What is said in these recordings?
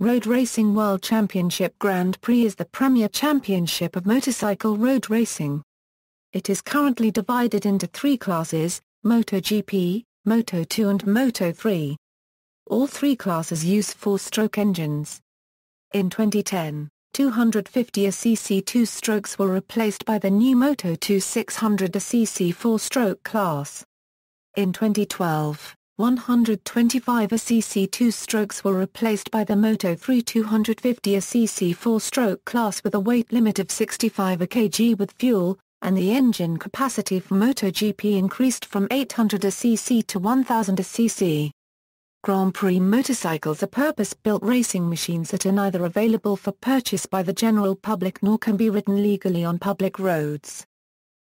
Road Racing World Championship Grand Prix is the premier championship of motorcycle road racing. It is currently divided into three classes: MotoGP, Moto2 and Moto3. All three classes use four-stroke engines. In 2010, 250cc two-strokes were replaced by the new Moto2 600cc four-stroke class. In 2012, 125cc two-strokes were replaced by the Moto3 250cc four-stroke class with a weight limit of 65 kg with fuel, and the engine capacity for MotoGP increased from 800cc to 1000cc. Grand Prix motorcycles are purpose-built racing machines that are neither available for purchase by the general public nor can be ridden legally on public roads.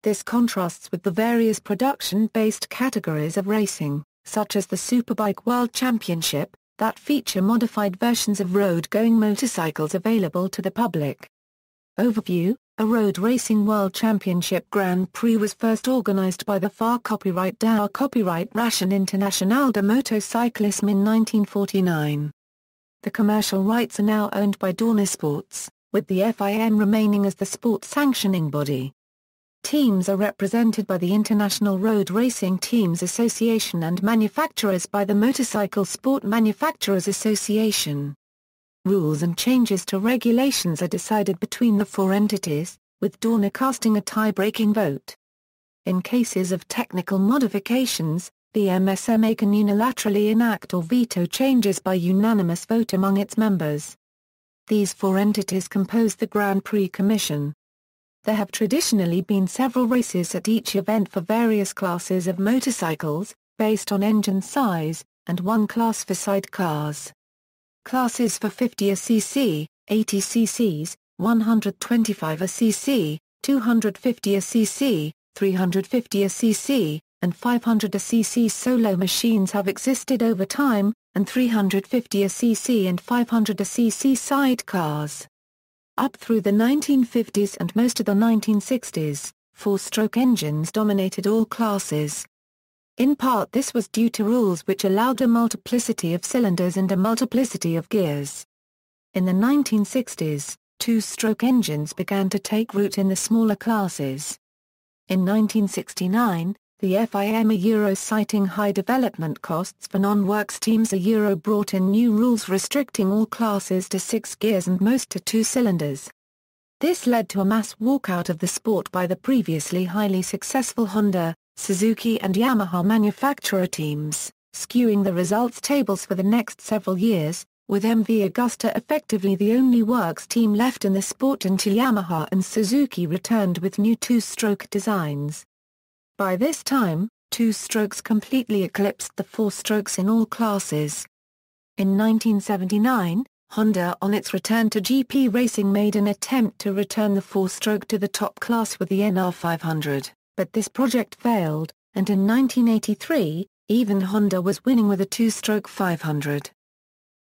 This contrasts with the various production-based categories of racing, such as the Superbike World Championship, that feature modified versions of road-going motorcycles available to the public. Overview: A Road Racing World Championship Grand Prix was first organized by the FAR Copyright DAO Copyright-Ration Internationale de Motocyclisme in 1949. The commercial rights are now owned by Dorna Sports, with the FIM remaining as the sport sanctioning body. Teams are represented by the International Road Racing Teams Association and manufacturers by the Motorcycle Sport Manufacturers Association. Rules and changes to regulations are decided between the four entities, with Dorna casting a tie-breaking vote. In cases of technical modifications, the MSMA can unilaterally enact or veto changes by unanimous vote among its members. These four entities compose the Grand Prix Commission. There have traditionally been several races at each event for various classes of motorcycles, based on engine size, and one class for sidecars. Classes for 50cc, 80cc, 125cc, 250cc, 350cc, and 500cc solo machines have existed over time, and 350cc and 500cc sidecars. Up through the 1950s and most of the 1960s, four-stroke engines dominated all classes. In part this was due to rules which allowed a multiplicity of cylinders and a multiplicity of gears. In the 1960s, two-stroke engines began to take root in the smaller classes. In 1969, the FIM citing high development costs for non-works teams brought in new rules restricting all classes to 6 gears and most to 2 cylinders. This led to a mass walkout of the sport by the previously highly successful Honda, Suzuki and Yamaha manufacturer teams, skewing the results tables for the next several years, with MV Agusta effectively the only works team left in the sport until Yamaha and Suzuki returned with new two-stroke designs. By this time, two-strokes completely eclipsed the four-strokes in all classes. In 1979, Honda on its return to GP racing made an attempt to return the four-stroke to the top class with the NR500, but this project failed, and in 1983, even Honda was winning with a two-stroke 500.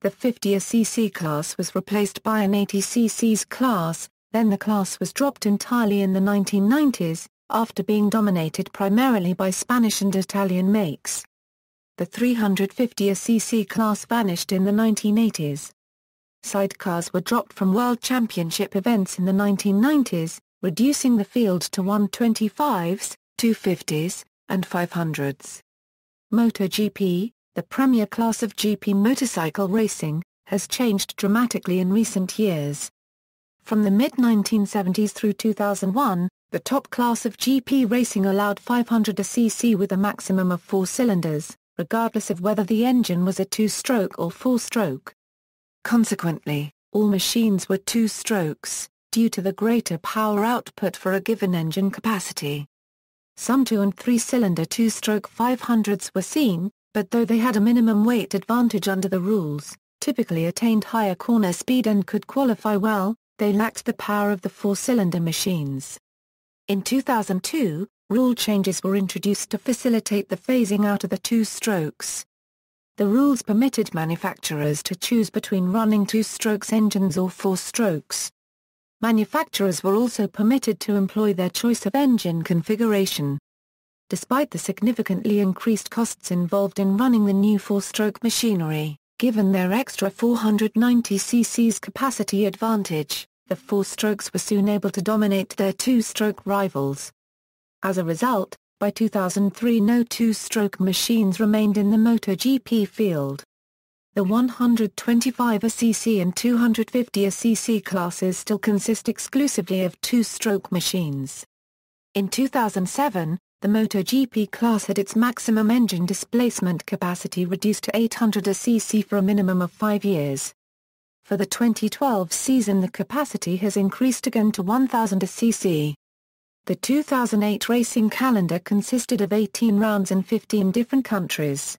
The 50cc class was replaced by an 80cc class, then the class was dropped entirely in the 1990s, after being dominated primarily by Spanish and Italian makes. The 350cc class vanished in the 1980s. Sidecars were dropped from World Championship events in the 1990s, reducing the field to 125s, 250s, and 500s. MotoGP, the premier class of GP motorcycle racing, has changed dramatically in recent years. From the mid-1970s through 2001, the top class of GP racing allowed 500cc with a maximum of 4 cylinders, regardless of whether the engine was a two-stroke or four-stroke. Consequently, all machines were two-strokes, due to the greater power output for a given engine capacity. Some 2- and 3-cylinder two-stroke 500s were seen, but though they had a minimum weight advantage under the rules, typically attained higher corner speed and could qualify well, they lacked the power of the four-cylinder machines. In 2002, rule changes were introduced to facilitate the phasing out of the two strokes. The rules permitted manufacturers to choose between running two-strokes engines or four strokes. Manufacturers were also permitted to employ their choice of engine configuration. Despite the significantly increased costs involved in running the new four-stroke machinery, Given their extra 490 cc's capacity advantage, the four-strokes were soon able to dominate their two-stroke rivals. As a result, by 2003 no two-stroke machines remained in the MotoGP field. The 125cc and 250cc classes still consist exclusively of two-stroke machines. In 2007, the MotoGP class had its maximum engine displacement capacity reduced to 800cc for a minimum of 5 years. For the 2012 season the capacity has increased again to 1000cc. The 2008 racing calendar consisted of 18 rounds in 15 different countries.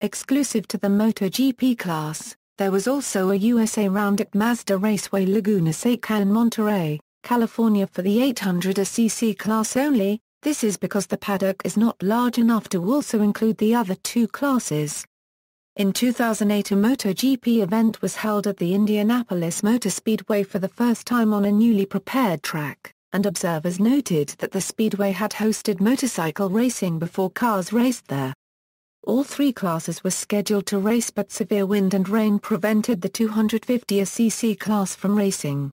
Exclusive to the MotoGP class, there was also a USA round at Mazda Raceway Laguna Seca in Monterey, California for the 800cc class only. This is because the paddock is not large enough to also include the other two classes. In 2008 a MotoGP event was held at the Indianapolis Motor Speedway for the first time on a newly prepared track, and observers noted that the speedway had hosted motorcycle racing before cars raced there. All three classes were scheduled to race but severe wind and rain prevented the 250cc class from racing.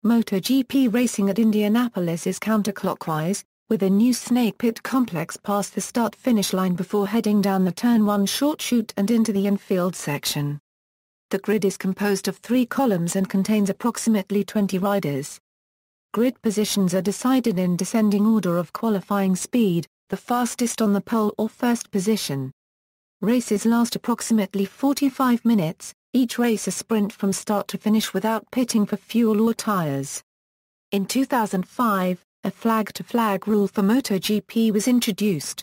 MotoGP racing at Indianapolis is counterclockwise, with a new snake pit complex past the start-finish line before heading down the Turn 1 short chute and into the infield section. The grid is composed of 3 columns and contains approximately 20 riders. Grid positions are decided in descending order of qualifying speed, the fastest on the pole or first position. Races last approximately 45 minutes, each race a sprint from start to finish without pitting for fuel or tires. In 2005, a flag-to-flag rule for MotoGP was introduced.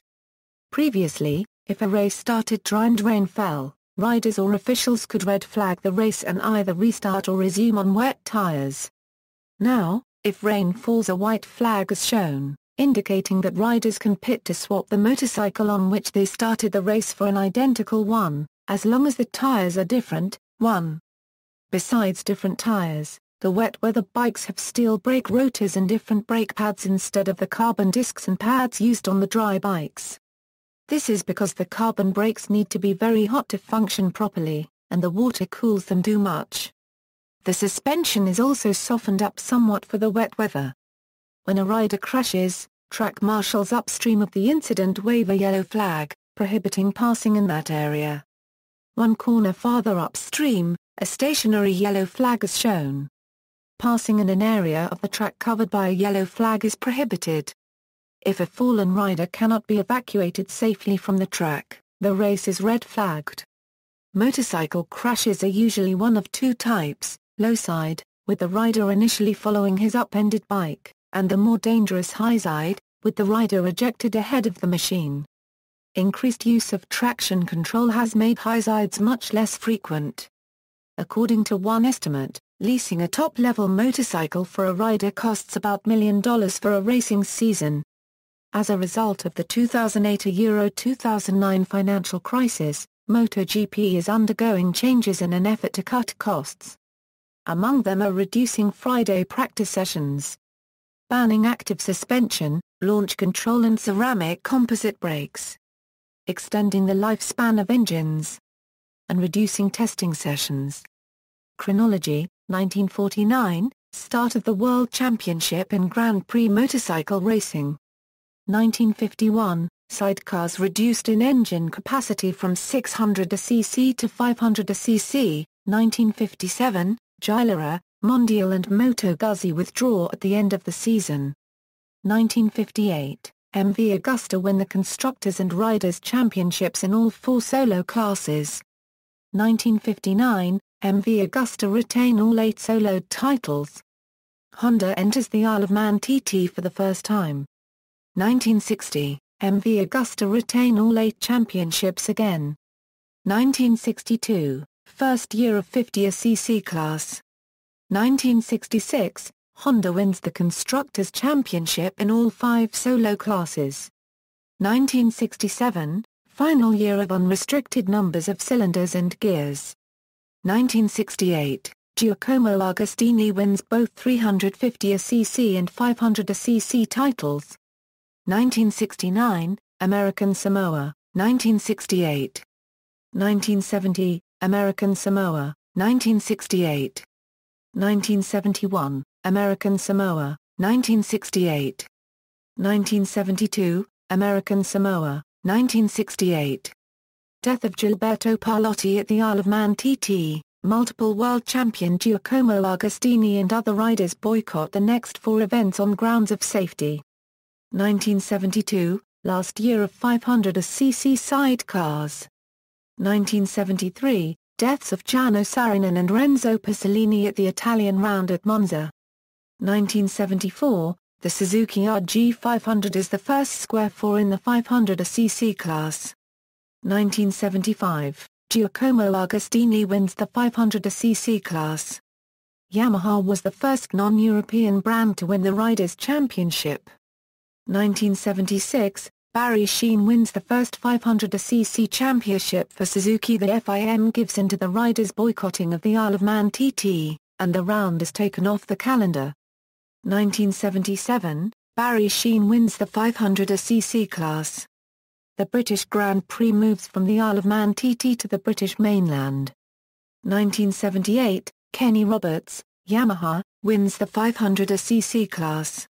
Previously, if a race started dry and rain fell, riders or officials could red flag the race and either restart or resume on wet tires. Now, if rain falls a white flag is shown, indicating that riders can pit to swap the motorcycle on which they started the race for an identical one, as long as the tires are different. 1. Besides different tires, the wet weather bikes have steel brake rotors and different brake pads instead of the carbon discs and pads used on the dry bikes. This is because the carbon brakes need to be very hot to function properly, and the water cools them too much. The suspension is also softened up somewhat for the wet weather. When a rider crashes, track marshals upstream of the incident wave a yellow flag, prohibiting passing in that area. 1 corner farther upstream, a stationary yellow flag is shown. Passing in an area of the track covered by a yellow flag is prohibited. If a fallen rider cannot be evacuated safely from the track, the race is red flagged. Motorcycle crashes are usually one of 2 types, low side, with the rider initially following his upended bike, and the more dangerous high side, with the rider ejected ahead of the machine. Increased use of traction control has made high sides much less frequent. According to one estimate, leasing a top-level motorcycle for a rider costs about $1 million for a racing season. As a result of the 2008–2009 financial crisis, MotoGP is undergoing changes in an effort to cut costs. Among them are reducing Friday practice sessions, banning active suspension, launch control and ceramic composite brakes, extending the lifespan of engines, and reducing testing sessions. Chronology: 1949, start of the World Championship in Grand Prix motorcycle racing. 1951, sidecars reduced in engine capacity from 600cc to 500cc. 1957, Gilera, Mondial and Moto Guzzi withdraw at the end of the season. 1958, MV Agusta win the Constructors and Riders' Championships in all 4 solo classes. 1959, MV Agusta retain all 8 soloed titles. Honda enters the Isle of Man TT for the first time. 1960, MV Agusta retain all 8 championships again. 1962, first year of 50cc class. 1966, Honda wins the Constructors' Championship in all 5 solo classes. 1967, final year of unrestricted numbers of cylinders and gears. 1968, Giacomo Agostini wins both 350cc and 500cc titles. 1969, American Samoa, 1968. 1970, American Samoa, 1968. 1971, American Samoa, 1968. 1972, American Samoa, 1968. Death of Gilberto Parlotti at the Isle of Man. TT, multiple world champion Giacomo Agostini and other riders boycott the next 4 events on grounds of safety. 1972, last year of 500cc sidecars. 1973, deaths of Gianno Sarinen and Renzo Pasolini at the Italian round at Monza. 1974, the Suzuki RG500 is the first square 4 in the 500cc class. 1975, Giacomo Agostini wins the 500cc class. Yamaha was the first non-European brand to win the Riders' Championship. 1976, Barry Sheene wins the first 500cc championship for Suzuki. The FIM gives in to the riders' boycotting of the Isle of Man TT, and the round is taken off the calendar. 1977, Barry Sheene wins the 500cc class. The British Grand Prix moves from the Isle of Man TT to the British mainland. 1978, Kenny Roberts, Yamaha, wins the 500cc class.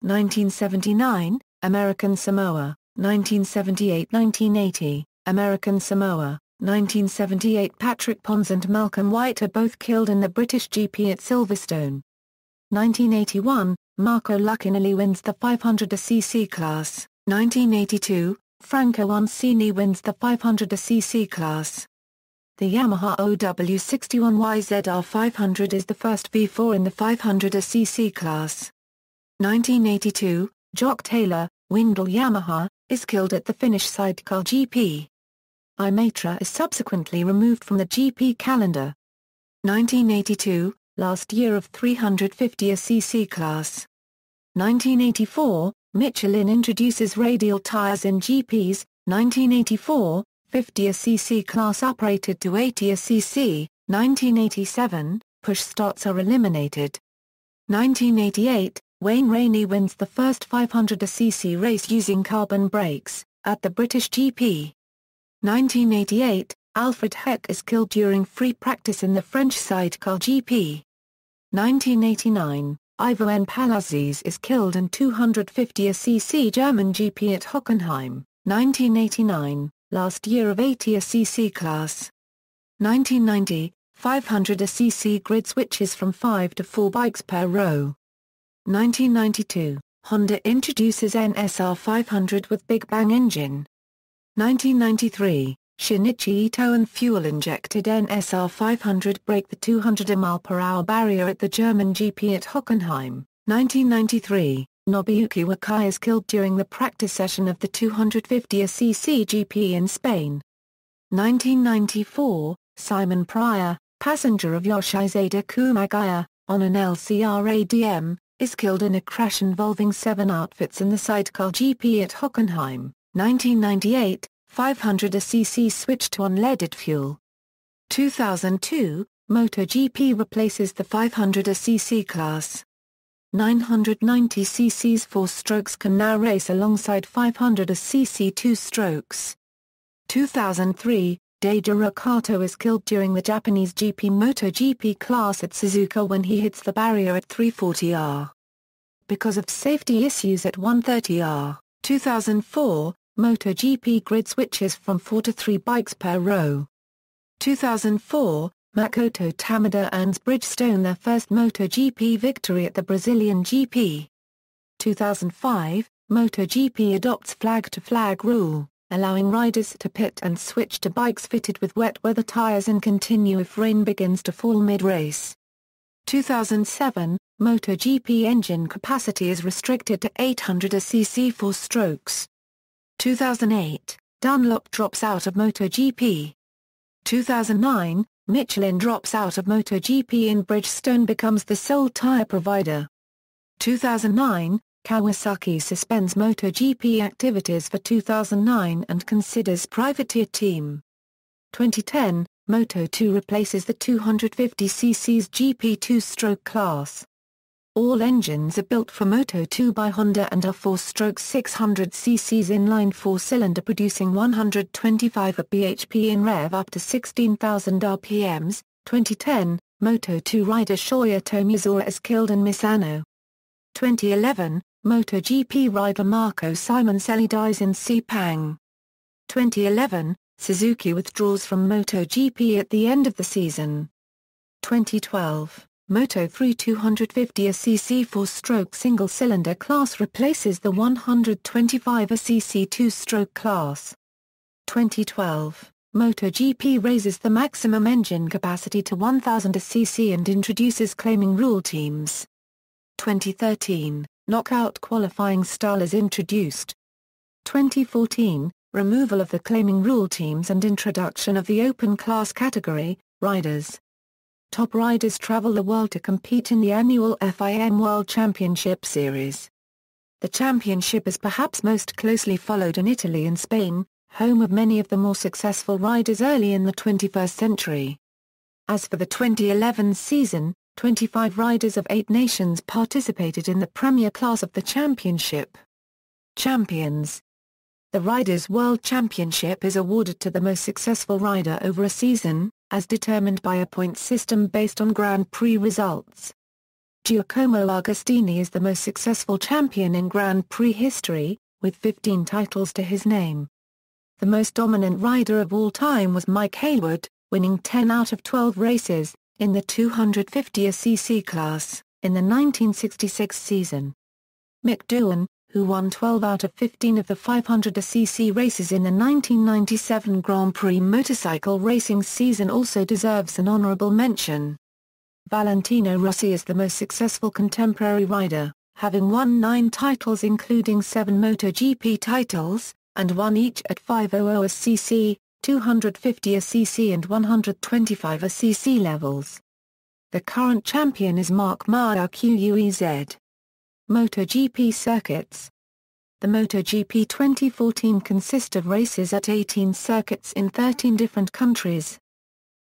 1979, American Samoa, 1978-1980, American Samoa, 1978. Patrick Pons and Malcolm White are both killed in the British GP at Silverstone. 1981, Marco Lucchinelli wins the 500cc class. 1982, Franco Uncini wins the 500cc class. The Yamaha OW61YZR 500 is the first V4 in the 500cc class. 1982, Jock Taylor, Windle Yamaha, is killed at the Finnish sidecar GP. Imatra is subsequently removed from the GP calendar. 1982, last year of 350cc class. 1984, Michelin introduces radial tires in GPs. 1984, 50cc class uprated to 80cc. 1987, push starts are eliminated. 1988, Wayne Rainey wins the first 500cc race using carbon brakes, at the British GP. 1988, Alfred Heck is killed during free practice in the French sidecar GP. 1989, Ivo N. Palazzes is killed in 250cc German GP at Hockenheim. 1989, last year of 80cc class. 1990, 500cc grid switches from 5 to 4 bikes per row. 1992, Honda introduces NSR 500 with Big Bang engine. 1993, Shinichi Ito and fuel-injected NSR 500 break the 200 mph barrier at the German GP at Hockenheim. 1993, Nobuyuki Wakai is killed during the practice session of the 250cc GP in Spain. 1994, Simon Pryor, passenger of Yoshizada Kumagaya, on an LCR-ADM, is killed in a crash involving 7 outfits in the sidecar GP at Hockenheim. 1998, 500cc switched to unleaded fuel. 2002, MotoGP replaces the 500cc class. 990cc's 4 strokes can now race alongside 500cc 2 strokes. 2003, Deiji Rakato is killed during the Japanese GP MotoGP class at Suzuka when he hits the barrier at 340R. Because of safety issues at 130R, 2004, MotoGP grid switches from 4 to 3 bikes per row. 2004, Makoto Tamada earns Bridgestone their first MotoGP victory at the Brazilian GP. 2005, MotoGP adopts flag-to-flag rule, allowing riders to pit and switch to bikes fitted with wet weather tires and continue if rain begins to fall mid-race. 2007, MotoGP engine capacity is restricted to 800cc 4 strokes. 2008, Dunlop drops out of MotoGP. 2009, Michelin drops out of MotoGP and Bridgestone becomes the sole tire provider. 2009, Kawasaki suspends MotoGP activities for 2009 and considers privateer team. 2010, Moto2 replaces the 250cc's GP 2-stroke class. All engines are built for Moto2 by Honda and are 4-stroke 600cc inline 4-cylinder producing 125 bhp in rev up to 16,000 rpms. 2010, Moto2 rider Shoya Tomizawa is killed in Misano. 2011, MotoGP rider Marco Simoncelli dies in Sepang. 2011, Suzuki withdraws from MotoGP at the end of the season. 2012, Moto3 250cc 4-stroke single-cylinder class replaces the 125cc 2-stroke class. 2012, MotoGP raises the maximum engine capacity to 1000cc and introduces claiming rule teams. 2013, knockout qualifying style is introduced. 2014, removal of the claiming rule teams and introduction of the open class category, riders. Top riders travel the world to compete in the annual FIM World Championship Series. The championship is perhaps most closely followed in Italy and Spain, home of many of the more successful riders early in the 21st century. As for the 2011 season, 25 riders of 8 nations participated in the premier class of the championship. Champions. The Riders' World Championship is awarded to the most successful rider over a season, as determined by a point system based on Grand Prix results. Giacomo Agostini is the most successful champion in Grand Prix history, with 15 titles to his name. The most dominant rider of all time was Mike Hayward, winning 10 out of 12 races, in the 250cc class, in the 1966 season. Mick Doohan, who won 12 out of 15 of the 500cc races in the 1997 Grand Prix motorcycle racing season, also deserves an honorable mention. Valentino Rossi is the most successful contemporary rider, having won 9 titles including 7 MotoGP titles, and won each at 500cc, 250cc and 125cc levels. The current champion is Marc Marquez. MotoGP Circuits. The MotoGP 2014 consists of races at 18 circuits in 13 different countries.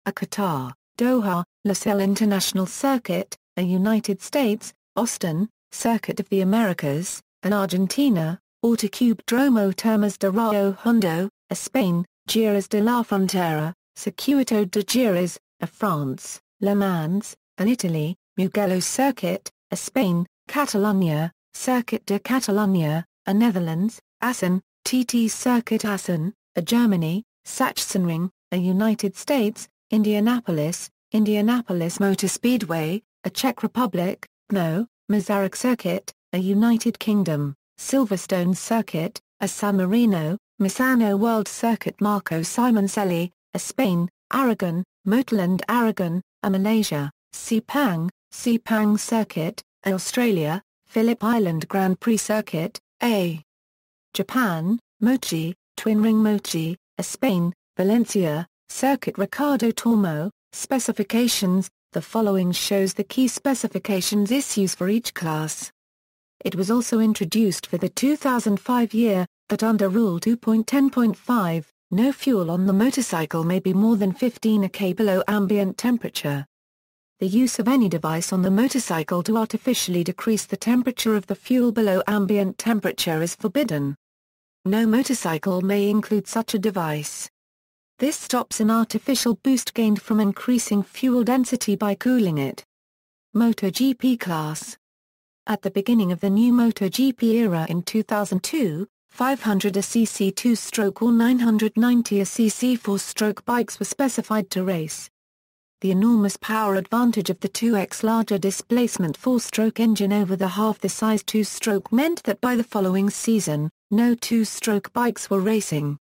Qatar, Doha, Losail International Circuit, United States, Austin, Circuit of the Americas, and Argentina, Autocubdromo Termas de Rio Hondo, Spain, Jerez de la Frontera, Circuito de Jerez, France, Le Mans, and Italy, Mugello Circuit, Spain, Catalonia, Circuit de Catalunya, Netherlands, Assen, TT Circuit Assen, Germany, Sachsenring, United States, Indianapolis, Indianapolis Motor Speedway, Czech Republic, Brno, Mazarik Circuit, United Kingdom, Silverstone Circuit, San Marino, Misano World Circuit Marco Simoncelli, Spain, Aragon, Motorland Aragon, Malaysia, Sepang, Sepang Circuit, Australia, Phillip Island Grand Prix Circuit, Japan, Mochi, Twin Ring Mochi, Spain, Valencia, Circuit Ricardo Tormo. Specifications. The following shows the key specifications issues for each class. It was also introduced for the 2005 year, that under Rule 2.10.5, no fuel on the motorcycle may be more than 15 K below ambient temperature. The use of any device on the motorcycle to artificially decrease the temperature of the fuel below ambient temperature is forbidden. No motorcycle may include such a device. This stops an artificial boost gained from increasing fuel density by cooling it. MotoGP Class. At the beginning of the new MotoGP era in 2002, 500cc 2-stroke or 990cc 4-stroke bikes were specified to race. The enormous power advantage of the 2x larger displacement 4-stroke engine over the half the size 2-stroke meant that by the following season, no 2-stroke bikes were racing.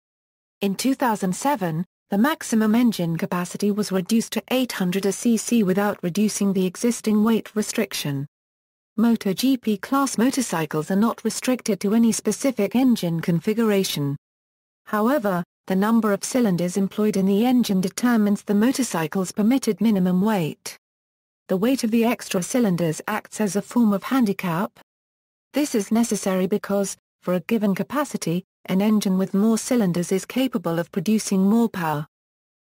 In 2007, the maximum engine capacity was reduced to 800cc without reducing the existing weight restriction. MotoGP class motorcycles are not restricted to any specific engine configuration. However, the number of cylinders employed in the engine determines the motorcycle's permitted minimum weight. The weight of the extra cylinders acts as a form of handicap. This is necessary because, for a given capacity, an engine with more cylinders is capable of producing more power.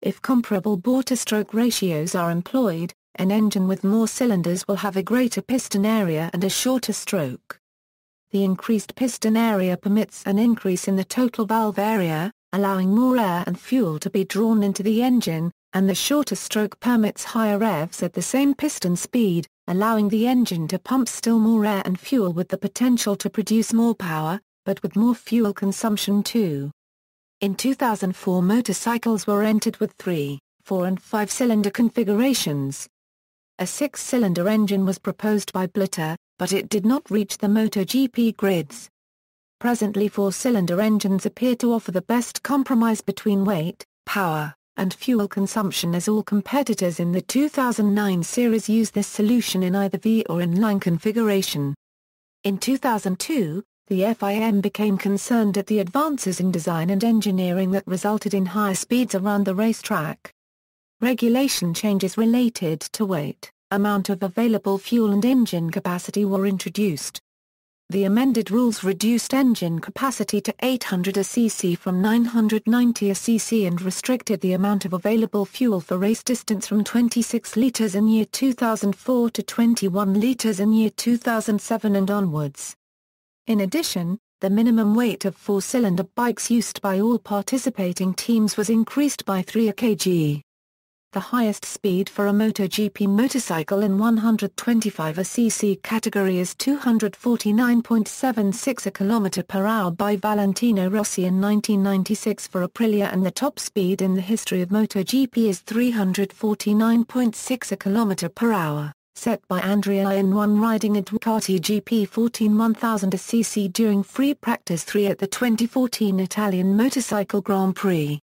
If comparable bore-to-stroke ratios are employed, an engine with more cylinders will have a greater piston area and a shorter stroke. The increased piston area permits an increase in the total valve area, allowing more air and fuel to be drawn into the engine, and the shorter stroke permits higher revs at the same piston speed, allowing the engine to pump still more air and fuel with the potential to produce more power, but with more fuel consumption too. In 2004 motorcycles were entered with 3, 4 and 5-cylinder configurations. A 6-cylinder engine was proposed by Blitter, but it did not reach the MotoGP grids. Presently 4-cylinder engines appear to offer the best compromise between weight, power, and fuel consumption, as all competitors in the 2009 series use this solution in either V or inline configuration. In 2002, the FIM became concerned at the advances in design and engineering that resulted in higher speeds around the racetrack. Regulation changes related to weight, amount of available fuel and engine capacity were introduced. The amended rules reduced engine capacity to 800 cc from 990 cc and restricted the amount of available fuel for race distance from 26 litres in year 2004 to 21 litres in year 2007 and onwards. In addition, the minimum weight of 4-cylinder bikes used by all participating teams was increased by 3 kg. The highest speed for a MotoGP motorcycle in 125 cc category is 249.76 km/h by Valentino Rossi in 1996 for Aprilia, and the top speed in the history of MotoGP is 349.6 km/h, set by Andrea In1 riding a Ducati GP14 1000 cc during free practice 3 at the 2014 Italian Motorcycle Grand Prix.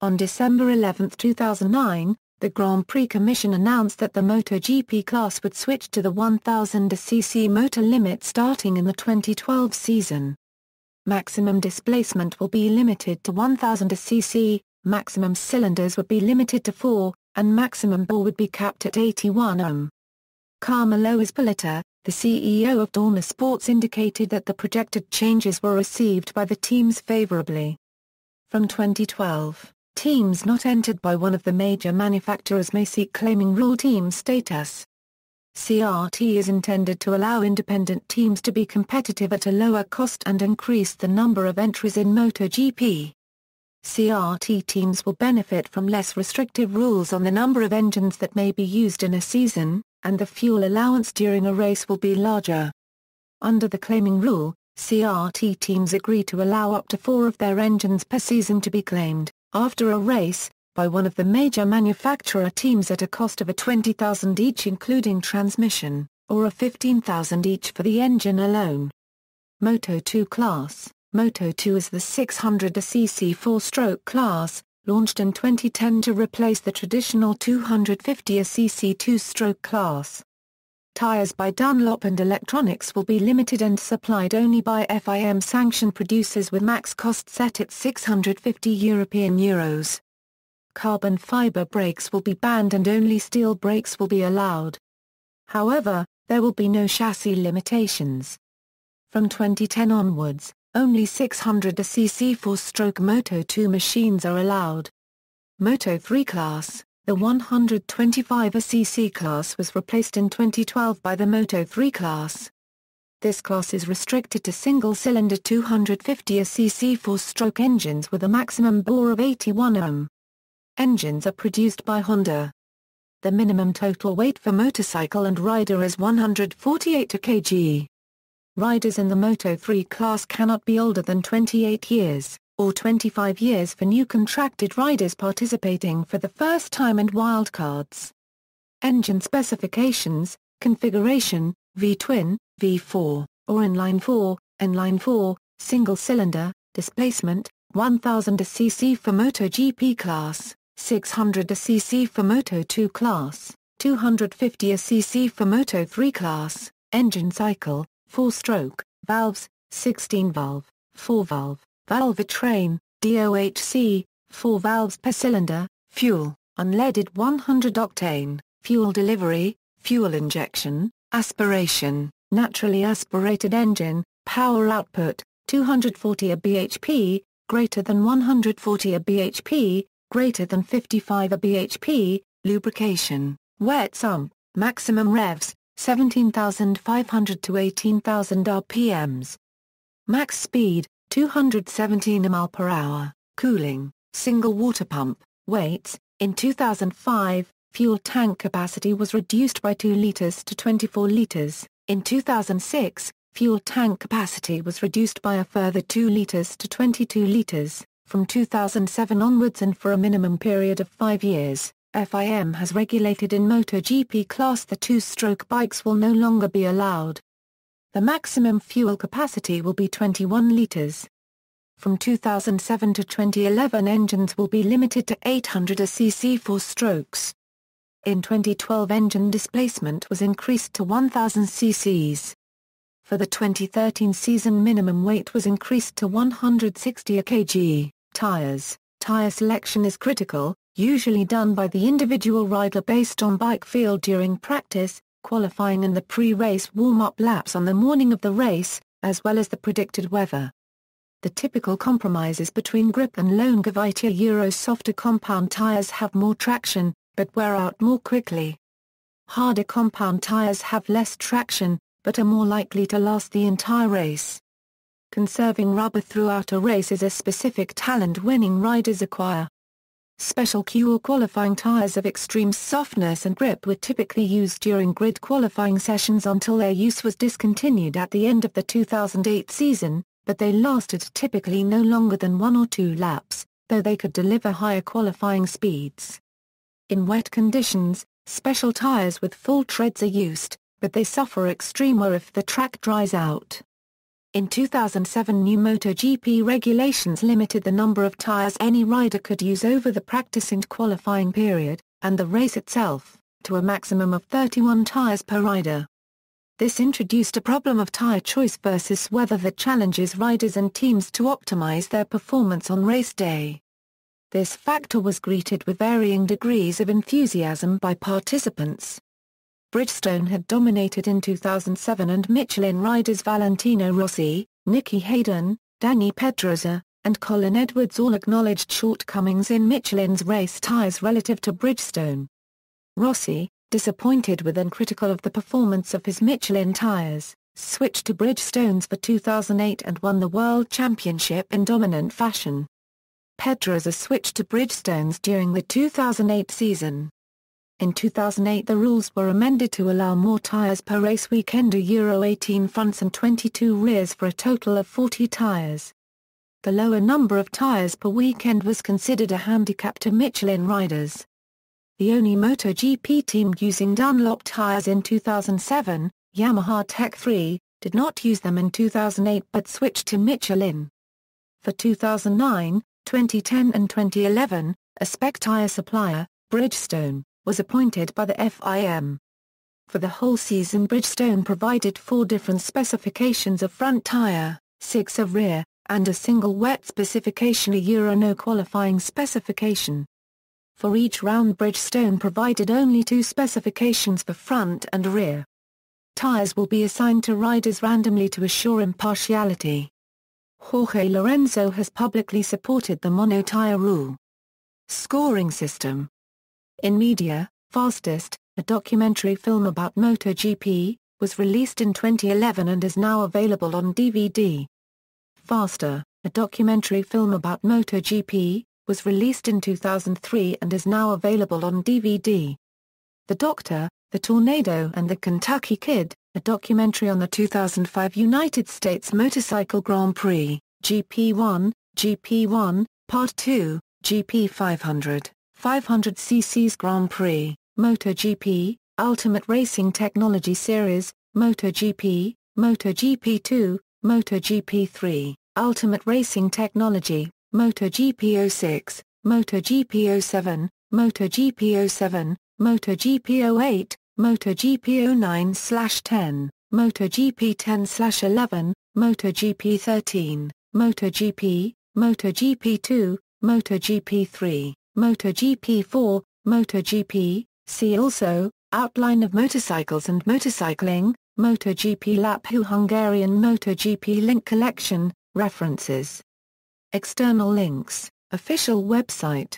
On December 11, 2009, the Grand Prix Commission announced that the MotoGP class would switch to the 1000 cc motor limit starting in the 2012 season. Maximum displacement will be limited to 1000 cc, maximum cylinders would be limited to 4, and maximum bore would be capped at 81 ohm. Carmelo Ezpeleta, the CEO of Dorna Sports, indicated that the projected changes were received by the teams favorably. From 2012, teams not entered by one of the major manufacturers may seek claiming rule team status. CRT is intended to allow independent teams to be competitive at a lower cost and increase the number of entries in MotoGP. CRT teams will benefit from less restrictive rules on the number of engines that may be used in a season, and the fuel allowance during a race will be larger. Under the claiming rule, CRT teams agree to allow up to 4 of their engines per season to be claimed, after a race, by one of the major manufacturer teams at a cost of a $20,000 each including transmission, or a $15,000 each for the engine alone. Moto2 Class. Moto2 is the 600cc 4-stroke class, launched in 2010 to replace the traditional 250cc 2-stroke class. Tires by Dunlop and electronics will be limited and supplied only by FIM-sanctioned producers with max cost set at €650. Carbon fiber brakes will be banned and only steel brakes will be allowed. However, there will be no chassis limitations. From 2010 onwards, only 600cc 4-stroke Moto2 machines are allowed. Moto3 class. The 125cc class was replaced in 2012 by the Moto3 class. This class is restricted to single-cylinder 250cc 4-stroke engines with a maximum bore of 81 ohm. Engines are produced by Honda. The minimum total weight for motorcycle and rider is 148 kg. Riders in the Moto3 class cannot be older than 28 years, or 25 years for new contracted riders participating for the first time and wildcards. Engine specifications, configuration, V-twin, V4, or inline 4, single-cylinder, displacement, 1000 cc for MotoGP class, 600 cc for Moto2 class, 250 cc for Moto3 class, engine cycle, 4-stroke, valves, 16-valve, 4-valve, valvetrain, DOHC, 4 valves per cylinder, fuel, unleaded 100-octane, fuel delivery, fuel injection, aspiration, naturally aspirated engine, power output, 240 bhp, greater than 140 bhp, greater than 55 bhp, lubrication, Wet sump, maximum revs, 17,500 to 18,000 RPMs. Max speed, 217 mph. Cooling, single water pump. Weights, in 2005, fuel tank capacity was reduced by 2 liters to 24 liters. In 2006, fuel tank capacity was reduced by a further 2 liters to 22 liters. From 2007 onwards and for a minimum period of 5 years, FIM has regulated in MotoGP class the 2-stroke bikes will no longer be allowed. The maximum fuel capacity will be 21 liters. From 2007 to 2011 engines will be limited to 800 cc 4 strokes. In 2012 engine displacement was increased to 1000 cc's. For the 2013 season minimum weight was increased to 160 kg. Tires. Tire selection is critical, usually done by the individual rider based on bike feel during practice, qualifying and the pre-race warm-up laps on the morning of the race, as well as the predicted weather. The typical compromises between grip and Longevity softer compound tires have more traction, but wear out more quickly. Harder compound tires have less traction, but are more likely to last the entire race. Conserving rubber throughout a race is a specific talent winning riders acquire. Special Q or qualifying tires of extreme softness and grip were typically used during grid qualifying sessions until their use was discontinued at the end of the 2008 season, but they lasted typically no longer than 1 or 2 laps, though they could deliver higher qualifying speeds. In wet conditions, special tires with full treads are used, but they suffer extreme wear if the track dries out. In 2007 new MotoGP regulations limited the number of tires any rider could use over the practice and qualifying period, and the race itself, to a maximum of 31 tires per rider. This introduced a problem of tire choice versus weather that challenges riders and teams to optimize their performance on race day. This factor was greeted with varying degrees of enthusiasm by participants. Bridgestone had dominated in 2007 and Michelin riders Valentino Rossi, Nicky Hayden, Dani Pedrosa, and Colin Edwards all acknowledged shortcomings in Michelin's race tyres relative to Bridgestone. Rossi, disappointed with and critical of the performance of his Michelin tyres, switched to Bridgestones for 2008 and won the World Championship in dominant fashion. Pedrosa switched to Bridgestones during the 2008 season. In 2008 the rules were amended to allow more tyres per race weekend, Euro 18 fronts and 22 rears for a total of 40 tyres. The lower number of tyres per weekend was considered a handicap to Michelin riders. The only MotoGP team using Dunlop tyres in 2007, Yamaha Tech 3, did not use them in 2008 but switched to Michelin. For 2009, 2010 and 2011, a spec tyre supplier, Bridgestone, was appointed by the FIM. For the whole season Bridgestone provided 4 different specifications of front tyre, 6 of rear, and a single wet specification, a Euro no qualifying specification. For each round Bridgestone provided only 2 specifications for front and rear. Tyres will be assigned to riders randomly to assure impartiality. Jorge Lorenzo has publicly supported the mono tyre rule. Scoring system. In media, Fastest, a documentary film about MotoGP, was released in 2011 and is now available on DVD. Faster, a documentary film about MotoGP, was released in 2003 and is now available on DVD. The Doctor, The Tornado and the Kentucky Kid, a documentary on the 2005 United States Motorcycle Grand Prix, GP1, Part 2, GP 500. 500cc's Grand Prix, MotoGP, Ultimate Racing Technology Series, MotoGP, MotoGP2, MotoGP3, Ultimate Racing Technology, MotoGP 06, MotoGP 07, MotoGP 07, MotoGP 08, MotoGP 09/10, MotoGP 10/11, MotoGP 13, MotoGP, MotoGP2, MotoGP 3. MotoGP 4, MotoGP, see also, Outline of motorcycles and motorcycling, MotoGP Lap Who Hungarian MotoGP Link Collection, References. External links, official website.